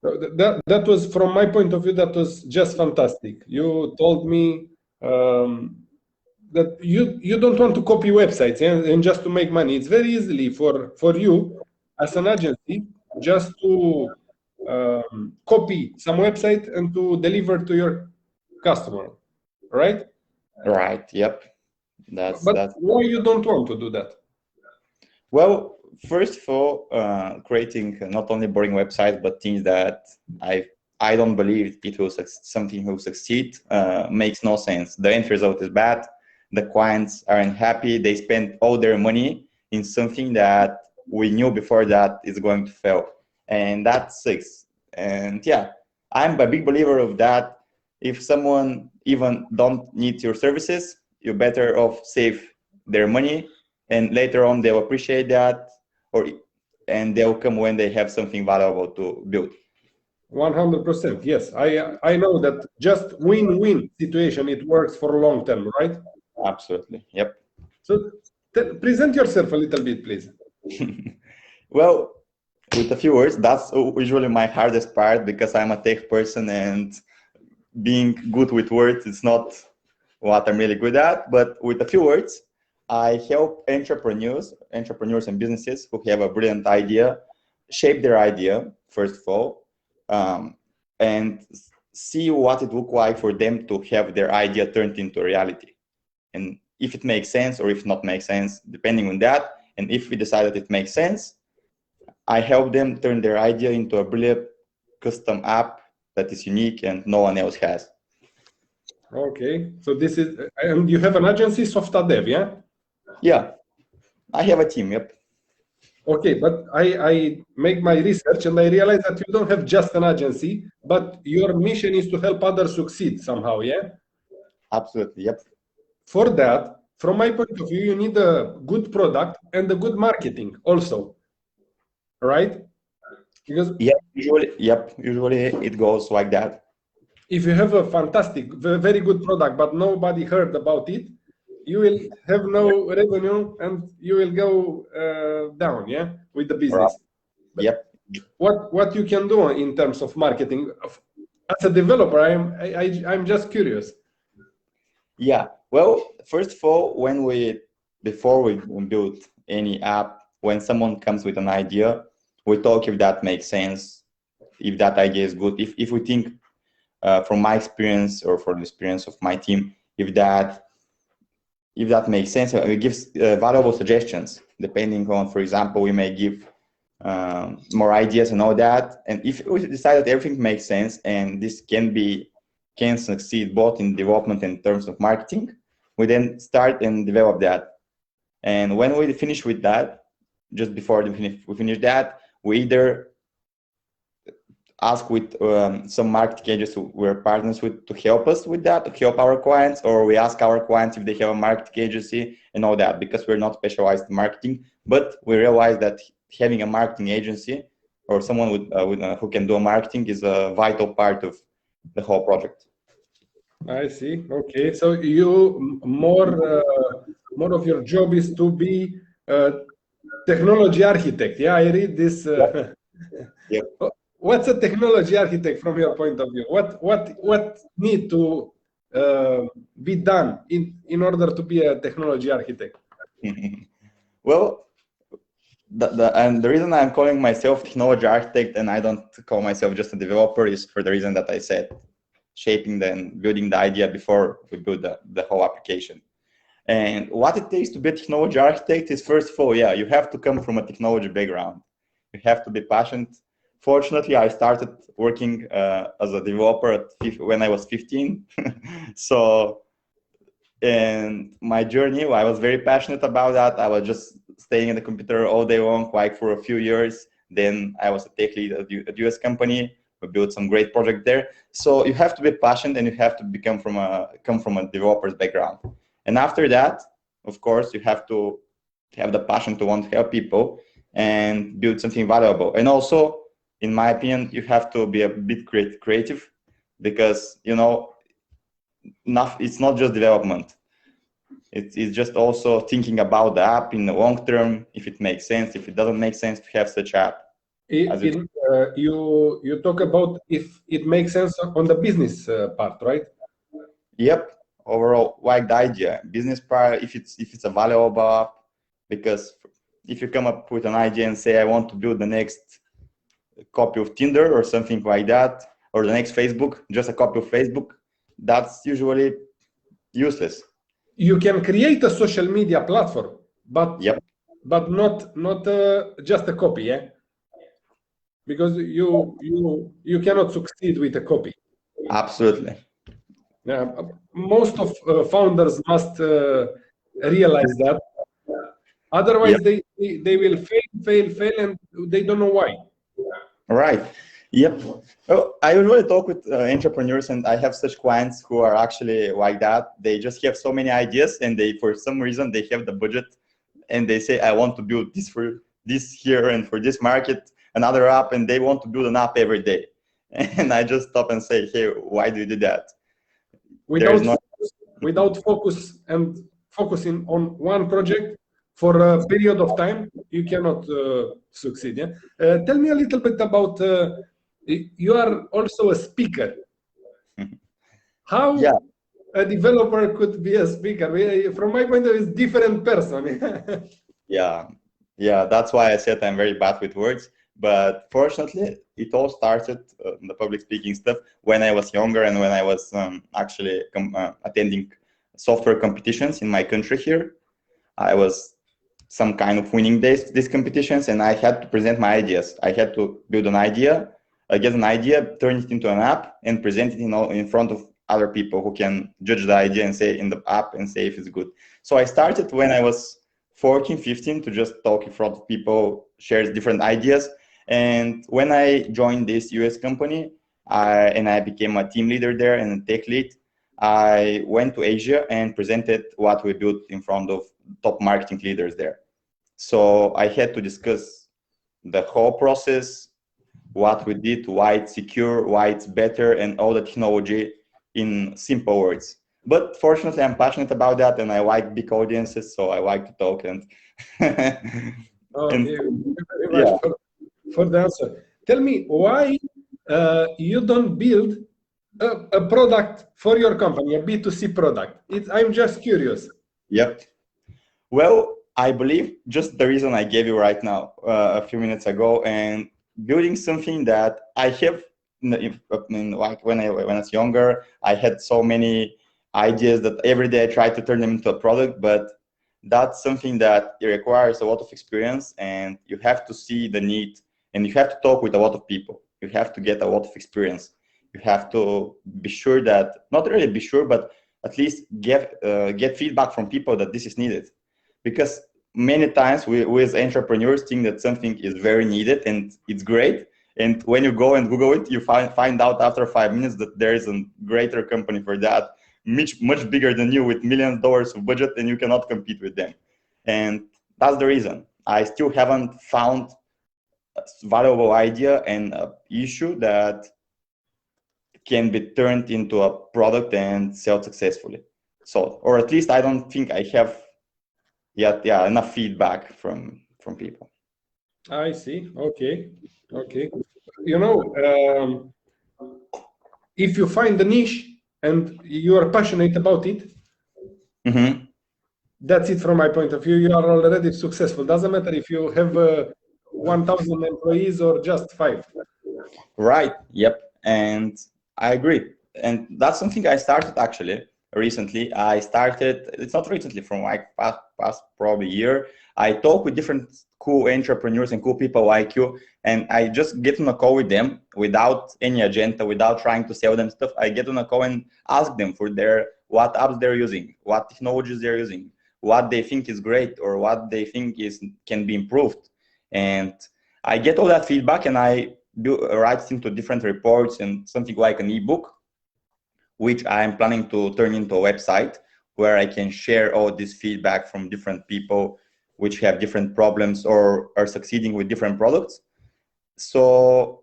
That was, from my point of view, that was just fantastic. You told me that you don't want to copy websites and just to make money. It's very easily for you as an agency just to copy some website and to deliver to your customer, right? Right. Yep. But why you don't want to do that? Well, first of all, creating not only boring websites but things that I don't believe it will something will succeed makes no sense. The end result is bad. The clients aren't happy. They spend all their money in something that we knew before that is going to fail, and that sucks. And yeah, I'm a big believer of that. If someone even don't need your services, you better off save their money, and later on they'll appreciate that, and they'll come when they have something valuable to build. 100%. Yes, I know that just win-win situation. It works for long term, right? Absolutely. Yep. So present yourself a little bit, please. Well, with a few words, that's usually my hardest part because I'm a tech person and being good with words is not what I'm really good at. But with a few words, I help entrepreneurs and businesses who have a brilliant idea, shape their idea, first of all, and see what it looks like for them to have their idea turned into reality. And if it makes sense or if not makes sense, depending on that. And if we decide that it makes sense, I help them turn their idea into a brilliant custom app that is unique and no one else has. Okay, so this is, and you have an agency, Softadev, yeah? Yeah, I have a team, yep. Okay, but I make my research and I realize that you don't have just an agency, but your mission is to help others succeed somehow, yeah? Absolutely, yep. For that, from my point of view, you need a good product and a good marketing also, right? Because usually it goes like that. If you have a fantastic, very good product, but nobody heard about it, you will have no revenue and you will go down, yeah, with the business. Yep. What you can do in terms of marketing as a developer? I'm just curious. Yeah. Well, first of all, before we build any app, when someone comes with an idea, we talk if that makes sense, if that idea is good, if we think from my experience or from the experience of my team, if that makes sense, we give valuable suggestions depending on, for example, we may give more ideas and all that. And if we decide that everything makes sense and this can succeed both in development and in terms of marketing, we then start and develop that. And when we finish with that, just before we finish that, we either ask with some marketing agencies who we're partners with to help us with that, to help our clients, or we ask our clients if they have a marketing agency and all that, because we're not specialized in marketing. But we realize that having a marketing agency or someone who can do a marketing is a vital part of the whole project. I see. Okay, so you more of your job is to be technology architect. Yeah, I read this. Yep. What's a technology architect from your point of view? What need to be done in order to be a technology architect? Well, and the reason I'm calling myself technology architect and I don't call myself just a developer is for the reason that I said, shaping and building the idea before we build the whole application. And what it takes to be a technology architect is, first of all, you have to come from a technology background. You have to be passionate. Fortunately, I started working as a developer when I was 15. So, and my journey, I was very passionate about that. I was just staying at the computer all day long, like for a few years. Then I was a tech lead at a US company. We built some great project there. So you have to be passionate and you have to come from a developer's background. And after that, of course, you have to have the passion to want to help people and build something valuable. And also, in my opinion, you have to be a bit creative because, you know, it's not just development. It's just also thinking about the app in the long term, if it makes sense, if it doesn't make sense to have such app. You talk about if it makes sense on the business part, right? Yep. Overall, like the idea, business part, if it's a valuable app, because if you come up with an idea and say I want to build the next copy of Tinder or something like that, or the next Facebook, just a copy of Facebook, that's usually useless. You can create a social media platform, but Yep. not just a copy, yeah? Because you cannot succeed with a copy. Absolutely. Most of founders must realize that. Otherwise, Yep. they will fail, and they don't know why. Right. Yep. Well, I usually talk with entrepreneurs, and I have such clients who are actually like that. They just have so many ideas, and they, for some reason, they have the budget, and they say, "I want to build this for this here and for this market, another app," and they want to build an app every day. And I just stop and say, "Hey, why do you do that?" Without focus and focusing on one project for a period of time, you cannot succeed. Yeah? Tell me a little bit about. You are also a speaker. How Yeah. a developer could be a speaker? From my point of view, it's different person. Yeah, that's why I said I'm very bad with words. But fortunately, it all started the public speaking stuff when I was younger and when I was actually attending software competitions in my country here. I was some kind of winning these competitions, and I had to present my ideas. I had to build an idea, get an idea, turn it into an app, and present it in front of other people who can judge the idea and say in the app and say if it's good. So I started when I was 14, 15 to just talk in front of people, share different ideas. And when I joined this US company, I became a team leader there and a tech lead, I went to Asia and presented what we built in front of top marketing leaders there. So I had to discuss the whole process, what we did, why it's secure, why it's better, and all the technology in simple words. But fortunately, I'm passionate about that, and I like big audiences, so I like to talk. And Okay, thank you very much yeah, for the answer. Tell me why you don't build a product for your company, a B2C product. I'm just curious. yep. Well, I believe just the reason I gave you right now, a few minutes ago, and building something that I have, like when I was younger, I had so many ideas that every day I tried to turn them into a product, but that's something that it requires a lot of experience, and you have to see the need, and you have to talk with a lot of people. You have to get a lot of experience. You have to be sure that, not really be sure, but at least get feedback from people that this is needed, because many times we as entrepreneurs think that something is very needed and it's great, and when you go and Google it, you find out after 5 minutes that there is a greater company for that, much bigger than you with $millions of budget, and you cannot compete with them. And that's the reason I still haven't found a valuable idea and an issue that can be turned into a product and sell successfully. So, or at least I don't think I have yet enough feedback from people. I see. Okay. You know, if you find the niche and you are passionate about it, Mm-hmm. that's it from my point of view. You are already successful. Doesn't matter if you have 1,000 employees or just 5. Right. Yep. And I agree. And that's something I started actually recently. It's not recently, from like past probably year. I talk with different cool entrepreneurs and cool people like you, and I just get on a call with them without any agenda, without trying to sell them stuff. I get on a call and ask them for what apps they're using, what technologies they're using, what they think is great, or what they think can be improved. And I get all that feedback, and I write it into different reports and something like an ebook, which I'm planning to turn into a website where I can share all this feedback from different people which have different problems or are succeeding with different products. So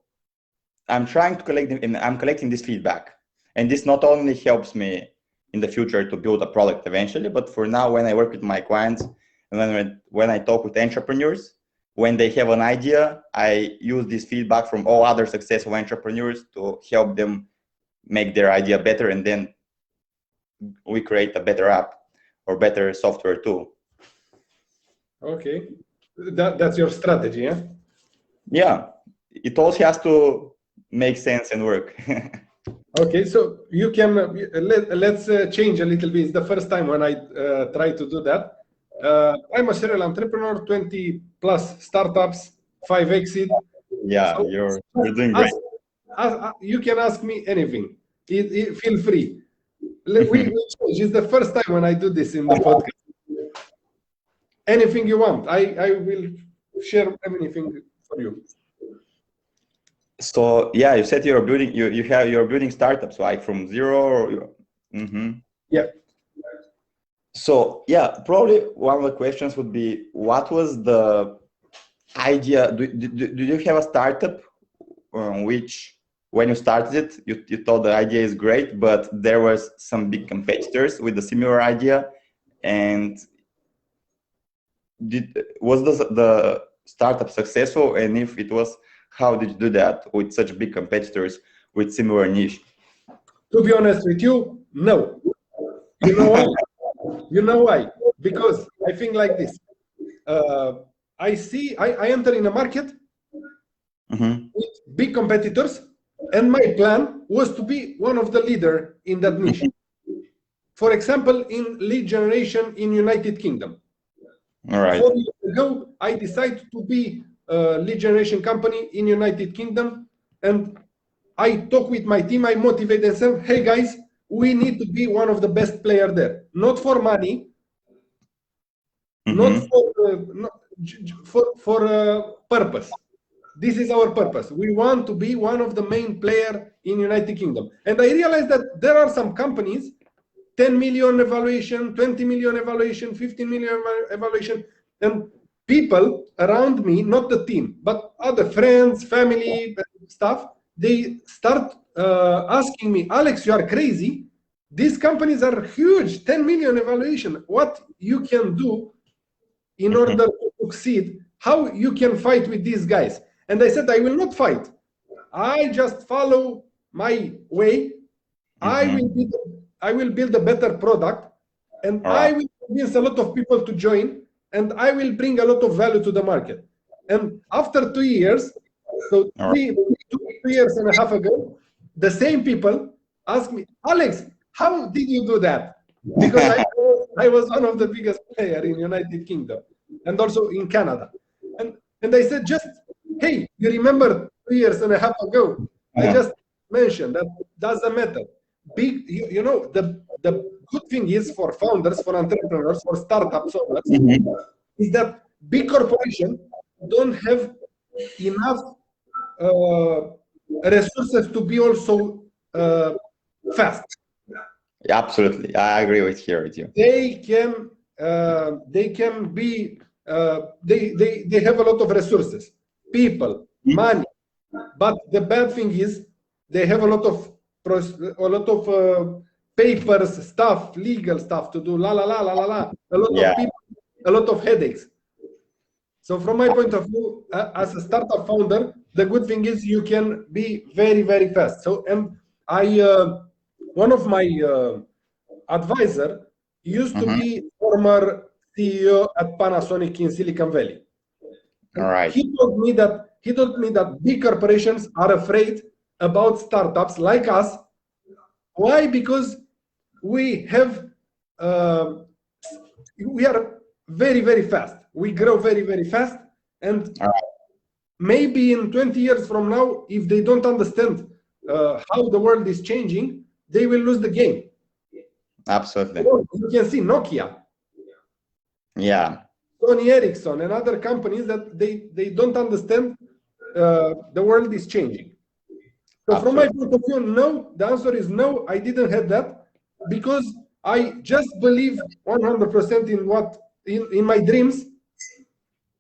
I'm trying to collect them, and I'm collecting this feedback. And this not only helps me in the future to build a product eventually, but for now, when I work with my clients and when I talk with entrepreneurs, when they have an idea, I use this feedback from all other successful entrepreneurs to help them make their idea better, and then we create a better app or better software tool. Okay, that's your strategy, yeah? Yeah, it also has to make sense and work. Okay, so you can let's change a little bit. It's the first time when I try to do that. I'm a serial entrepreneur, 20 plus startups, 5 exit. Yeah, So you're doing great. you can ask me anything. Feel free. We change. It's the first time when I do this in the podcast. Anything you want, I will share anything for you. So yeah, you said you're building you're building startups like from zero. Yeah. So yeah, probably one of the questions would be, what was the idea? Do you have a startup which, when you started it, you thought the idea is great, but there was some big competitors with a similar idea, and was the startup successful? And if it was, how did you do that with such big competitors with similar niche? To be honest with you, no. You know why? You know why? Because I think like this. I enter in a market with big competitors, and my plan was to be one of the leader in that niche. For example, in lead generation in United Kingdom. All right. 4 years ago, I decided to be a lead generation company in United Kingdom, and I talk with my team, I motivate them, say, hey guys, we need to be one of the best player there. Not for money, not for purpose. This is our purpose. We want to be one of the main player in United Kingdom. And I realized that there are some companies, 10 million evaluation, 20 million evaluation, 15 million evaluation, and people around me, not the team, but other friends, family, stuff, they start asking me, Alex, you are crazy. These companies are huge, 10 million evaluation. What you can do in order to succeed? How you can fight with these guys? And I said, I will not fight. I just follow my way. I will build a better product, and I will convince a lot of people to join, and I will bring a lot of value to the market. And after 2 years, so 2 years and a half ago, the same people asked me, Alex, how did you do that? Because I was one of the biggest players in United Kingdom and also in Canada. And I said, just, hey, you remember 2 years and a half ago, I just mentioned that doesn't matter. Big, you know, the good thing is for founders, for entrepreneurs, for startups, is that big corporations don't have enough resources to be also fast. Absolutely, I agree with you. They can be they have a lot of resources, people, money, but the bad thing is they have a lot of papers, stuff, legal stuff to do, a lot of people, a lot of headaches. So from my point of view, as a startup founder, the good thing is you can be very, very fast. So, and one of my advisor used to be former CEO at Panasonic in Silicon Valley. All right. He told me that big corporations are afraid about startups like us. Why? Because we have we are very, very fast. We grow very, very fast, and maybe in 20 years from now, if they don't understand how the world is changing, they will lose the game. Absolutely. You can see Nokia, Sony Ericsson, and other companies that they don't understand the world is changing. So from my point of view, no, the answer is no, I didn't have that, because I just believe 100% in what in my dreams,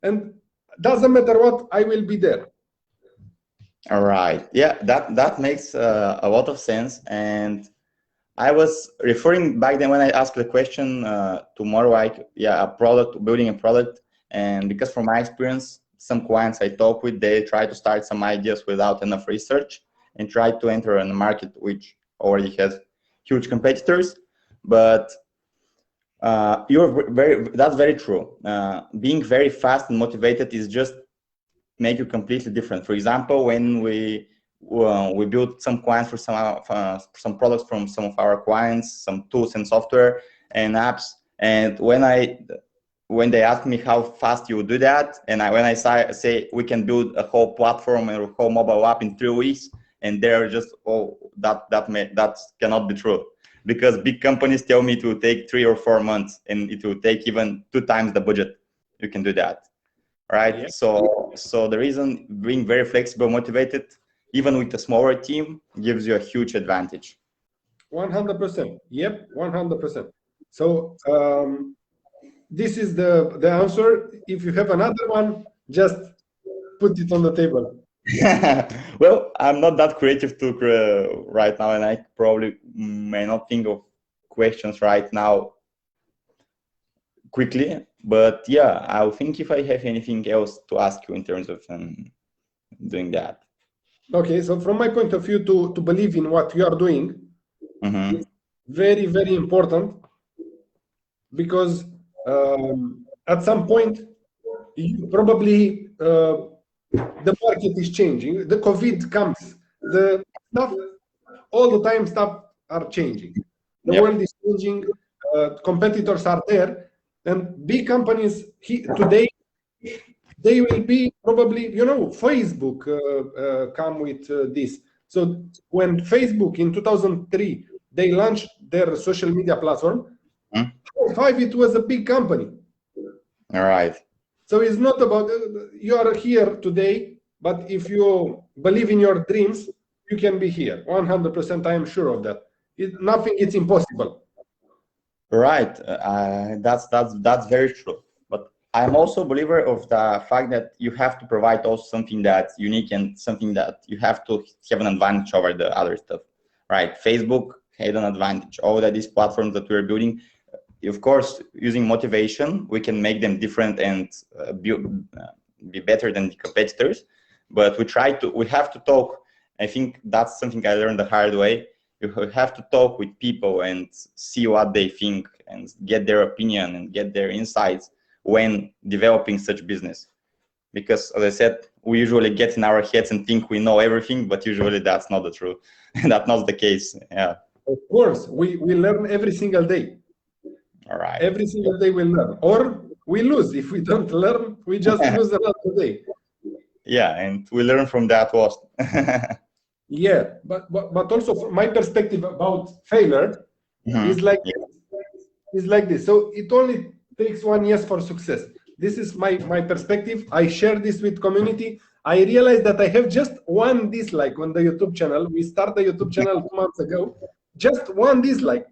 and doesn't matter what, I will be there. All right. Yeah, that makes a lot of sense. And I was referring back then when I asked the question to more like, a product, building a product. And because from my experience, some clients I talk with, they try to start some ideas without enough research and try to enter in a market which already has huge competitors. But that's very true. Being very fast and motivated is just make you completely different. For example, when we built some clients for some products from some of our clients, some tools and software and apps, and when they ask me how fast you do that, and when I say we can build a whole platform and a whole mobile app in 3 weeks, and they're just, oh, that cannot be true, because big companies tell me it will take 3 or 4 months, and it will take even 2 times the budget. You can do that, right? Yeah. So the reason being very flexible, motivated, even with a smaller team, gives you a huge advantage. 100%. Yep, 100%. So this is the answer. If you have another one, just put it on the table. Well, I'm not that creative right now, and I probably may not think of questions right now quickly. But yeah, I'll think if I have anything else to ask you in terms of doing that. Okay, so from my point of view, to believe in what you are doing, it's very, very important, because at some point, you probably the market is changing. The COVID comes, the stuff, all the time stuff are changing. The world is changing, competitors are there, and big companies today, they will be probably, Facebook come with this. So when Facebook in 2003, they launched their social media platform, it was a big company. All right. So it's not about, you are here today, but if you believe in your dreams, you can be here. 100%, I am sure of that. Nothing is impossible. Right. That's very true. But I'm also a believer of the fact that you have to provide also something that's unique and something that you have to have an advantage over the other stuff. Right. Facebook had an advantage. All these platforms that we're building, of course, using motivation, we can make them different and be better than the competitors. But we have to talk. I think that's something I learned the hard way. You have to talk with people and see what they think and get their opinion and get their insights when developing such business. Because, as I said, we usually get in our heads and think we know everything, but usually that's not the truth. That's not the case. Yeah. Of course, we learn every single day. All right. Every single day we learn, or we lose. If we don't learn, we just lose another day. Yeah, and we learn from that loss. Yeah, but also from my perspective about failure is like this. So it only takes 1 year for success. This is my perspective. I share this with community. I realized that I have just 1 dislike on the YouTube channel. We started the YouTube channel 2 months ago. Just 1 dislike.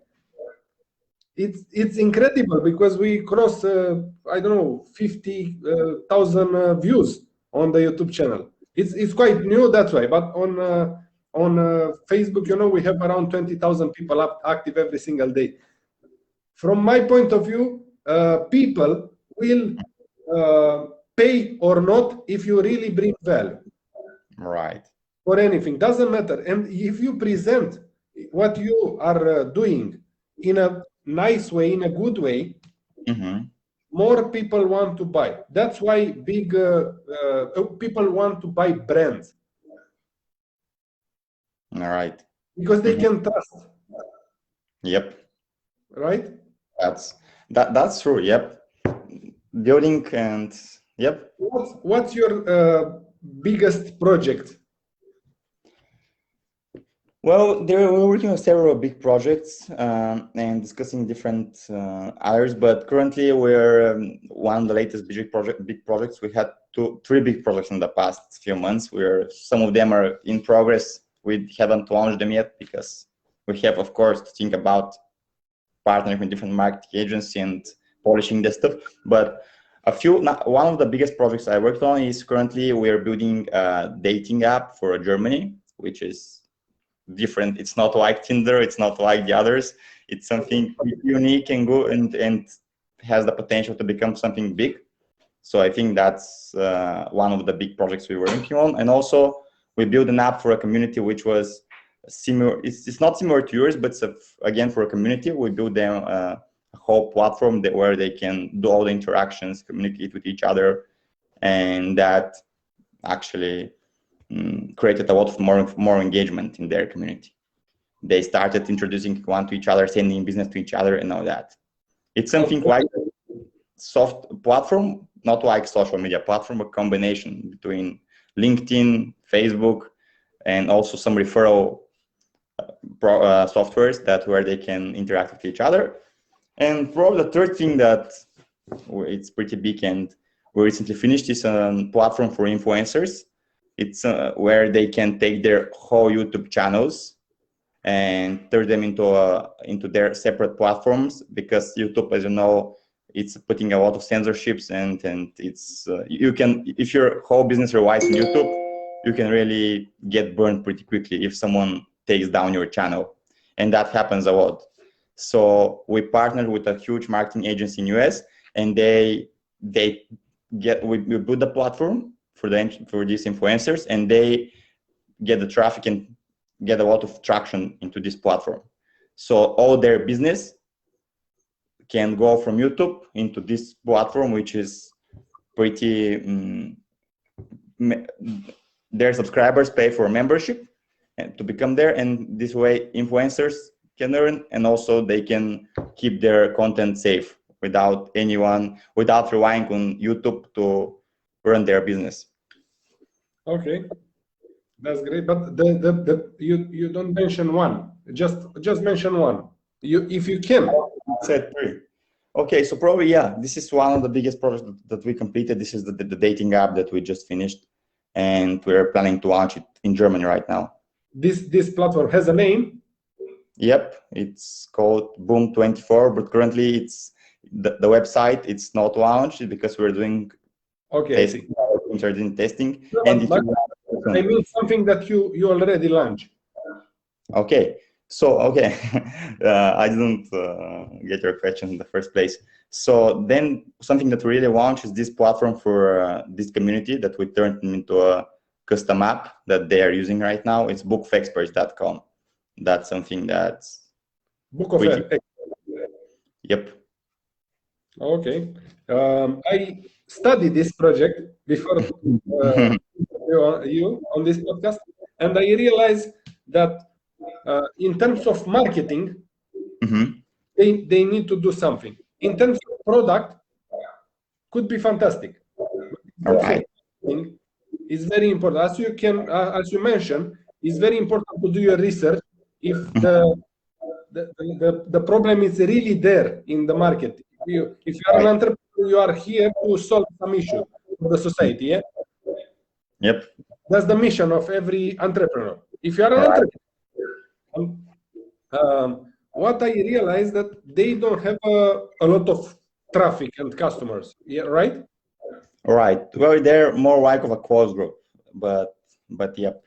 It's incredible, because we cross I don't know, 50,000 views on the YouTube channel. It's quite new, that's why. But on Facebook, we have around 20,000 people active every single day. From my point of view, people will pay or not if you really bring value. Right. For anything, doesn't matter. And if you present what you are doing in a nice way, in a good way, more people want to buy. That's why big people want to buy brands. All right. Because they can trust. Yep. Right? That's true. Yep. Building and yep. What's your biggest project? Well, we're working on several big projects and discussing different others, but currently we're one of the latest big projects. We had 3 big projects in the past few months. Some of them are in progress. We haven't launched them yet because we have, of course, to think about partnering with different marketing agencies and polishing this stuff. But one of the biggest projects I worked on is currently we're building a dating app for Germany, which is different. It's not like Tinder. It's not like the others. It's something unique and good and has the potential to become something big. So I think that's one of the big projects we were working on. And also we built an app for a community which was similar. It's not similar to yours, but again, for a community, we built them a whole platform where they can do all the interactions, communicate with each other, and that actually created a lot of more engagement in their community. They started introducing one to each other, sending business to each other, and all that. It's something like a soft platform, not like social media platform, a combination between LinkedIn, Facebook, and also some referral softwares where they can interact with each other. And probably the third thing that it's pretty big and we recently finished is a platform for influencers. It's where they can take their whole YouTube channels and turn them into their separate platforms, because YouTube, as you know, it's putting a lot of censorships, and it's you can, if your whole business relies on YouTube, you can really get burned pretty quickly if someone takes down your channel, and that happens a lot. So we partnered with a huge marketing agency in US, and we build the platform for these influencers, and they get the traffic and get a lot of traction into this platform. So all their business can go from YouTube into this platform, which is pretty, their subscribers pay for a membership and to become there, and this way influencers can earn, and also they can keep their content safe without relying on YouTube to run their business. Okay, that's great. But you don't mention one. Just mention one. If you can. Said three. Okay, so probably this is one of the biggest projects that we completed. This is the dating app that we just finished, and we're planning to launch it in Germany right now. This platform has a name? Yep, it's called Boom24, but currently it's the website. It's not launched because we're doing testing. No, and I mean something that you already launched. Okay, so I didn't get your question in the first place. So then something that we really launched is this platform for this community that we turned into a custom app that they are using right now. It's bookofexperts.com. That's something that's Book of Experts. Yep. Okay. I studied this project before you on this podcast, and I realized that in terms of marketing, they need to do something. In terms of product, could be fantastic. All right. It's very important. As you mentioned, it's very important to do your research if the problem is really there in the market. If you are an entrepreneur, you are here to solve some issue for the society. Yeah. Yep. That's the mission of every entrepreneur. If you are an entrepreneur, what I realized that they don't have a lot of traffic and customers. Yeah, right. Right. Well, they're more like of a closed group, but yep.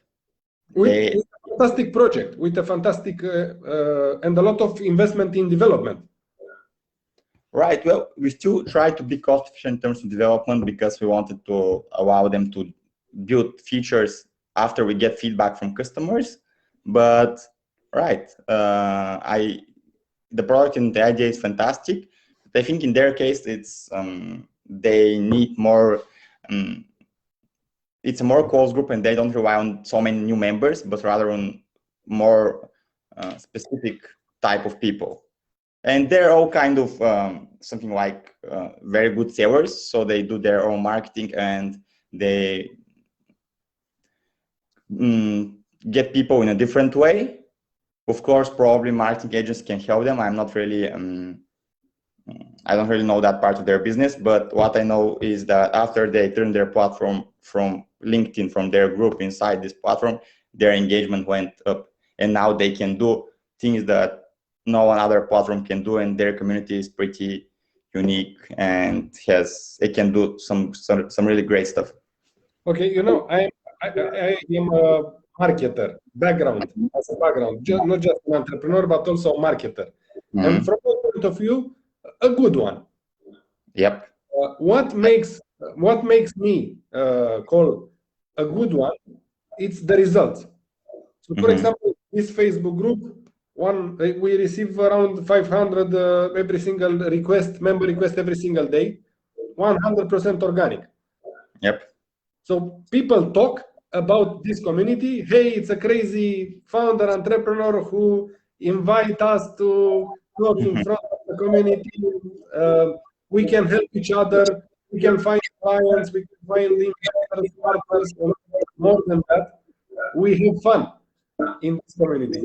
With a fantastic project, with a fantastic and a lot of investment in development. Right. Well, we still try to be cost efficient in terms of development because we wanted to allow them to build features after we get feedback from customers. But the product and the idea is fantastic. But I think in their case, it's they need more. It's a more closed group, and they don't rely on so many new members, but rather on more specific type of people. And they're all kind of something like very good sellers, so they do their own marketing and they get people in a different way. Of course, probably marketing agents can help them. I'm not really, I don't really know that part of their business, but what I know is that after they turn their platform from LinkedIn, from their group inside this platform, their engagement went up, and now they can do things that no one other platform can do, and their community is pretty unique and it can do some really great stuff. Okay, you know, I am a marketer background, not just an entrepreneur, but also a marketer. And from my point of view, a good one. Yep. What makes what makes me call a good one, it's the results. So, for example, this Facebook group, we receive around 500 every single member request every single day, 100% organic. Yep. So people talk about this community. Hey, it's a crazy founder entrepreneur who invite us to talk in front of the community. We can help each other. We can find clients. We can find investors, partners. And more than that, we have fun in this community.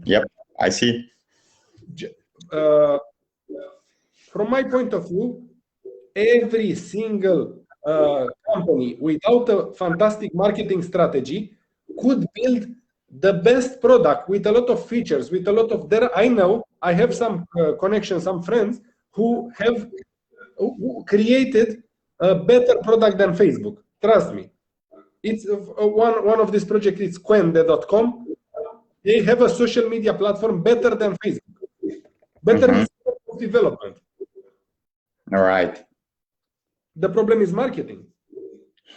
Yep, I see. From my point of view, every single company without a fantastic marketing strategy could build the best product with a lot of features, with a lot of I have some connections, some friends who created a better product than Facebook. Trust me. It's one of these projects. It's Quende.com. They have a social media platform better than Facebook, better in development. All right. The problem is marketing.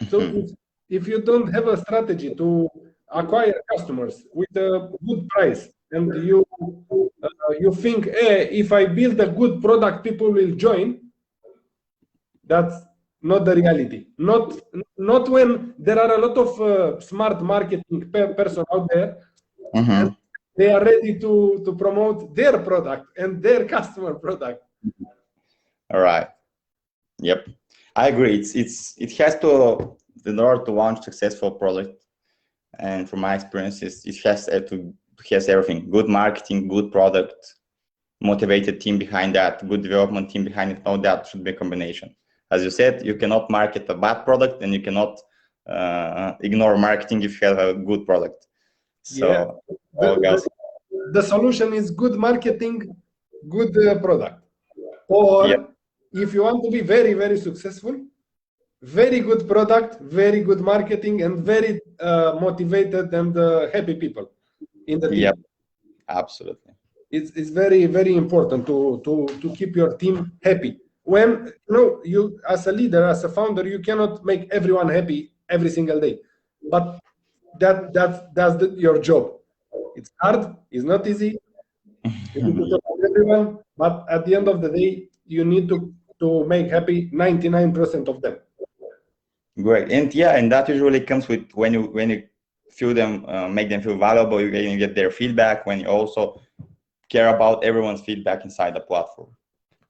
So if you don't have a strategy to acquire customers with a good price, and you think, hey, if I build a good product, people will join, that's not the reality. Not when there are a lot of smart marketing person out there, and they are ready to promote their product and their customer product. All right. Yep, I agree. It has to, in order to launch successful product, and from my experiences, it has everything: good marketing, good product, motivated team behind that, good development team behind it. All that should be a combination. As you said, you cannot market a bad product, and you cannot ignore marketing if you have a good product. So the solution is good marketing, good product, or if you want to be very, very successful, very good product, very good marketing, and very motivated and happy people in the team. Yep, absolutely. It's very, very important to keep your team happy. When you as a leader, as a founder, you cannot make everyone happy every single day, but that's your job. It's hard. It's not easy. You need to talk to everyone, but at the end of the day, you need to make happy 99% of them. Great, and that usually comes with when you feel them, make them feel valuable. You get their feedback. When you also care about everyone's feedback inside the platform.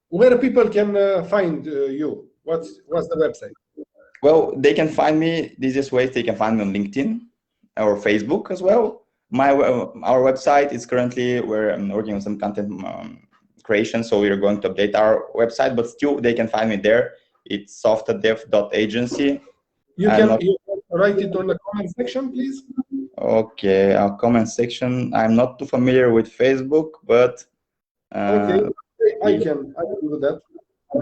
Where people can find you? What's the website? Well, they can find me. The easiest way, they can find me on LinkedIn or Facebook as well. Our website is currently, where I'm working on some content creation, so we're going to update our website, but still they can find me there. It's Softadev.agency. You can write it on the comment section, please. Okay, our comment section. I'm not too familiar with Facebook, but okay, I can do that.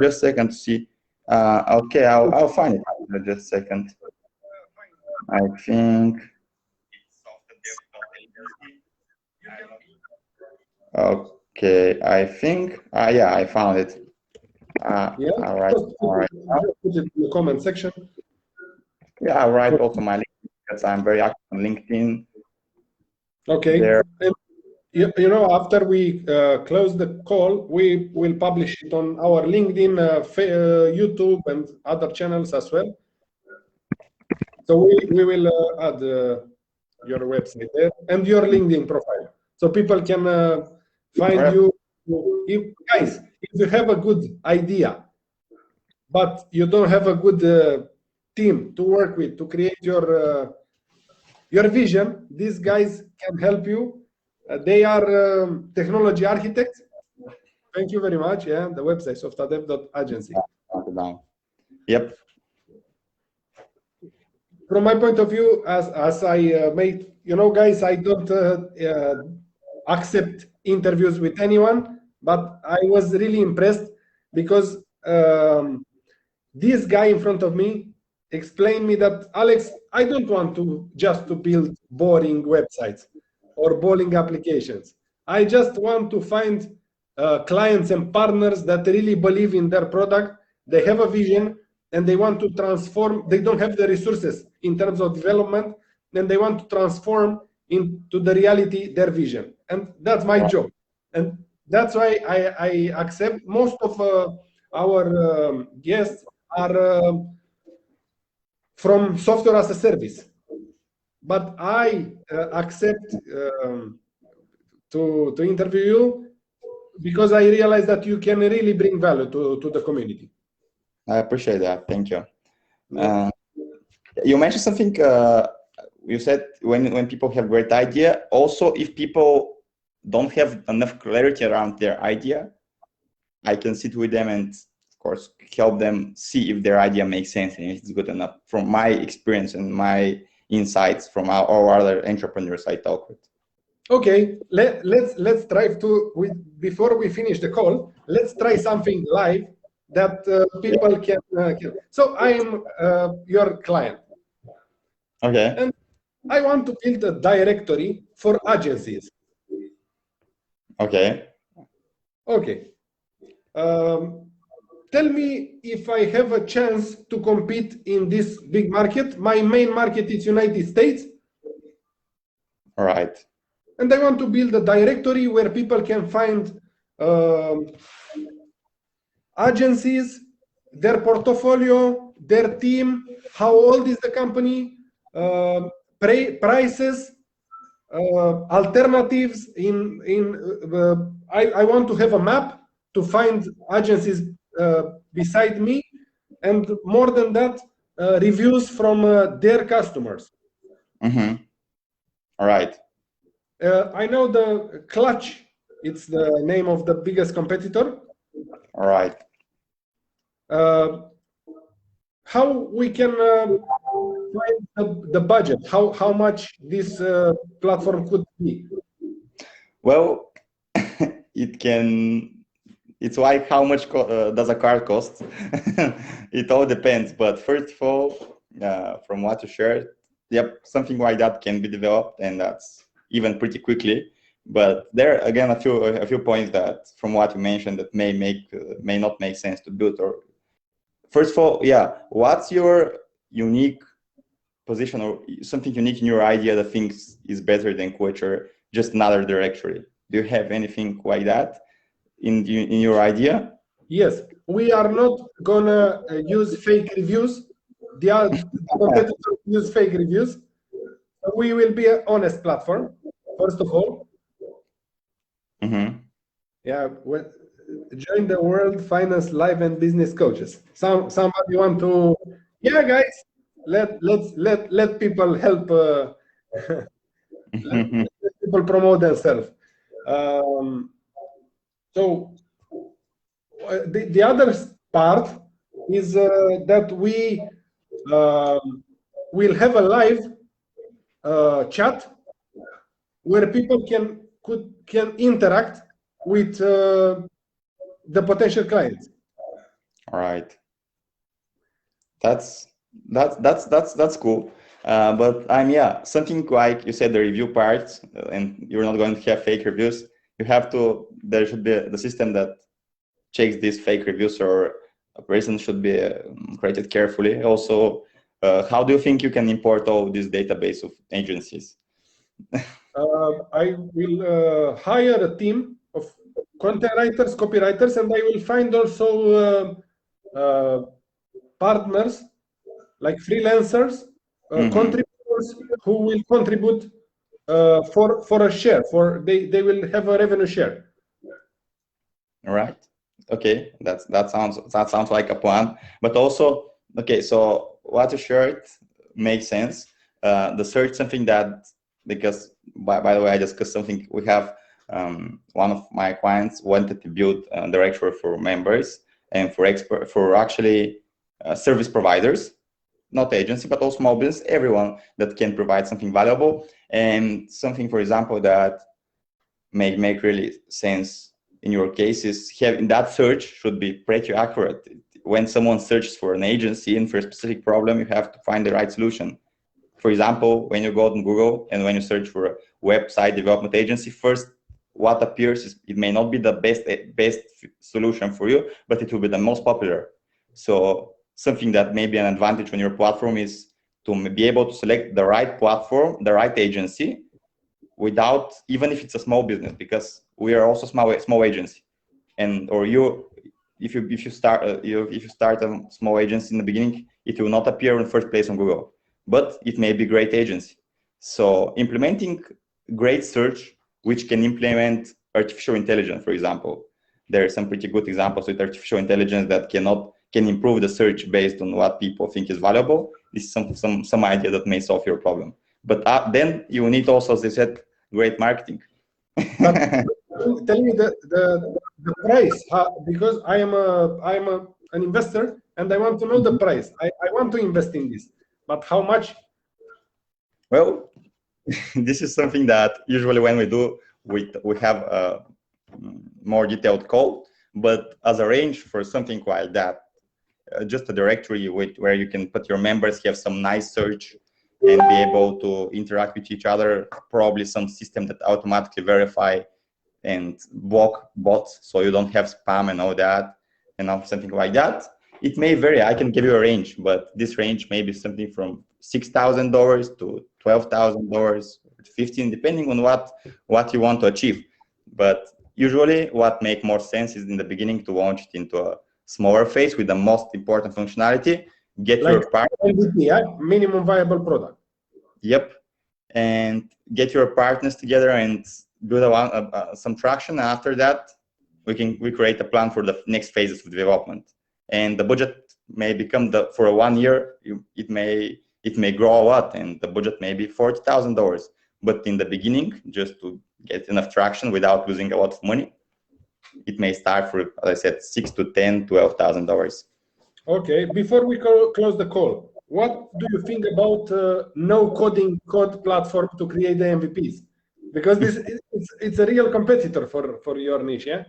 Just a second to see. Okay, I'll find it. Just a second. I think. Okay, I think. Yeah, I found it. All right. Put it in the comment section. Yeah, I'll write also my link, because I'm very active on LinkedIn. Okay. And, after we close the call, we will publish it on our LinkedIn, YouTube, and other channels as well. So we will add your website there and your LinkedIn profile, so people can find you. Guys, if you have a good idea, but you don't have a good team to work with to create your vision, these guys can help you. They are technology architects. Thank you very much. Yeah, the website Softadev.agency. Yep. From my point of view, as I made, guys, I don't accept interviews with anyone, but I was really impressed because this guy in front of me explained me that, Alex, I don't want to just to build boring websites or boring applications. I just want to find clients and partners that really believe in their product. They have a vision and they want to transform. They don't have the resources in terms of development, and they want to transform into the reality their vision. And that's my job. And that's why I accept most of our guests are from software as a service. But I accept to interview you because I realize that you can really bring value to the community. I appreciate that. Thank you. You mentioned something. You said when people have great idea. Also, if people don't have enough clarity around their idea, I can sit with them and, of course, help them see if their idea makes sense and if it's good enough. From my experience and my insights from all other entrepreneurs I talk with. Okay, let's try to before we finish the call. Let's try something live that people can. So I am your client. Okay. And I want to build a directory for agencies. Okay. Okay. Tell me if I have a chance to compete in this big market. My main market is United States. All right. And I want to build a directory where people can find agencies, their portfolio, their team, how old is the company, prices, alternatives. I want to have a map to find agencies beside me, and more than that, reviews from their customers. Mm-hmm. All right. I know the Clutch. It's the name of the biggest competitor. All right. How we can find the budget? How much this platform could be? Well, it's like how much does a car cost? It all depends. But first of all, from what you shared, yep, something like that can be developed, and that's even pretty quickly. But there again, a few points that from what you mentioned that may not make sense to build. Or first of all, yeah, what's your unique position or something unique in your idea that thinks is better than Quacher, just another directory? Do you have anything like that in your idea? Yes, we are not gonna use fake reviews. The competitors use fake reviews. We will be an honest platform, first of all. Mm-hmm. Yeah, join the World Finance Live and Business Coaches. Somebody want to? Yeah, guys, let people help. Let people promote themselves. So the other part is that we will have a live chat where people can interact with the potential clients. All right. That's cool. But something like you said, the review part, and you're not going to have fake reviews. There should be the system that checks these fake reviews, or a person should be created carefully. Also, how do you think you can import all this database of agencies? I will hire a team of content writers, copywriters, and I will find also partners like freelancers, contributors who will contribute for a share. They will have a revenue share. All right. Okay, that sounds like a plan. But also, okay, so what you shared makes sense. The search something that, because by the way, I discussed something. We have one of my clients wanted to build a directory for members and for actually service providers, not agency, but also small business, everyone that can provide something valuable and something, for example, that make really sense in your cases. Having that search should be pretty accurate. When someone searches for an agency and for a specific problem, you have to find the right solution. For example, when you go on Google and when you search for a website development agency, first what appears is it may not be the best solution for you, but it will be the most popular. So something that may be an advantage on your platform is to be able to select the right platform, the right agency, without, even if it's a small business, because we are also small agency, and or you, if you start a small agency in the beginning, it will not appear in first place on Google, but it may be great agency. So implementing great search, which can implement artificial intelligence, for example. There are some pretty good examples with artificial intelligence that can improve the search based on what people think is valuable. This is some idea that may solve your problem. But then you need also, as I said, great marketing. But tell me the price, because I am an investor and I want to know the price. I want to invest in this, but how much? Well, this is something that usually when we do, we have a more detailed call. But as a range for something like that, just a directory where you can put your members, have some nice search, and be able to interact with each other, probably some system that automatically verify and block bots so you don't have spam and all that, and something like that. It may vary. I can give you a range, but this range may be something from $6,000 to $12,000, $15,000, depending on what you want to achieve. But usually what makes more sense is in the beginning to launch it into a smaller phase with the most important functionality. Get like your partner, MVP, yeah? Minimum viable product. Yep, and get your partners together and build some traction. And after that, we create a plan for the next phases of development. And the budget may become for 1 year. It may grow a lot, and the budget may be $40,000. But in the beginning, just to get enough traction without losing a lot of money, it may start for, as I said, $6,000 to $10,000, $12,000. Okay, before we close the call, what do you think about no-coding code platform to create the MVPs? Because it's a real competitor for your niche, yeah?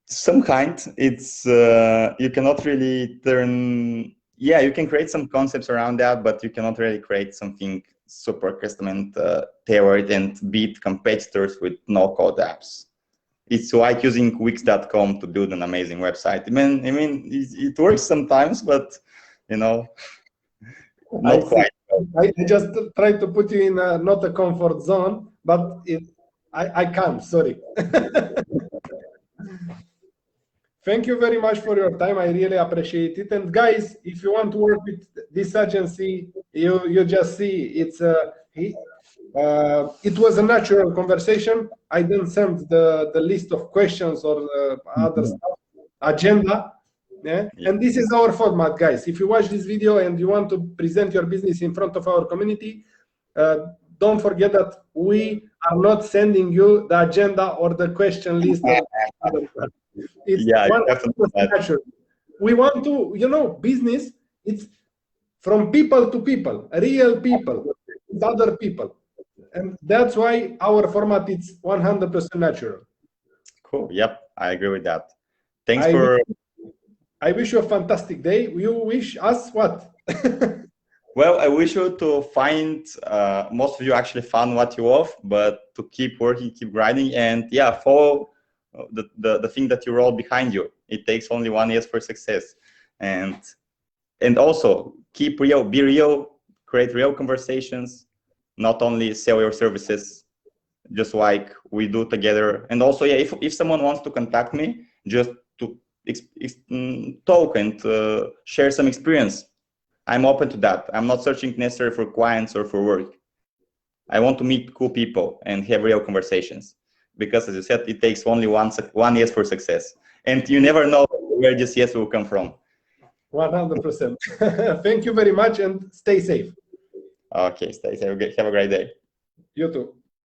Some kind. It's you cannot really turn. Yeah, you can create some concepts around that, but you cannot really create something super custom and tailored and beat competitors with no-code apps. It's like using Wix.com to build an amazing website. I mean, it works sometimes, but not quite. I just tried to put you in not a comfort zone, but I can't. Sorry. Thank you very much for your time. I really appreciate it. And guys, if you want to work with this agency, you just see it was a natural conversation. I didn't send the list of questions or other stuff, agenda. Yeah? And this is our format, guys. If you watch this video and you want to present your business in front of our community, don't forget that we are not sending you the agenda or the question list. It's natural. We want to, business, it's from people to people, real people, with other people. And that's why our format is 100% natural. Cool. Yep, I agree with that. I wish you a fantastic day. You wish us what? Well, I wish you to find, most of you actually found what you love, but to keep working, keep grinding, and follow the thing that you roll behind you. It takes only 1 year for success. And also keep real, be real, create real conversations, not only sell your services, just like we do together. And also, if someone wants to contact me, just to talk and share some experience, I'm open to that. I'm not searching necessarily for clients or for work. I want to meet cool people and have real conversations, because as you said, it takes only 1 year for success. And you never know where this yes will come from. 100%. Thank you very much and stay safe. Okay, stay safe. Have a great day. You too.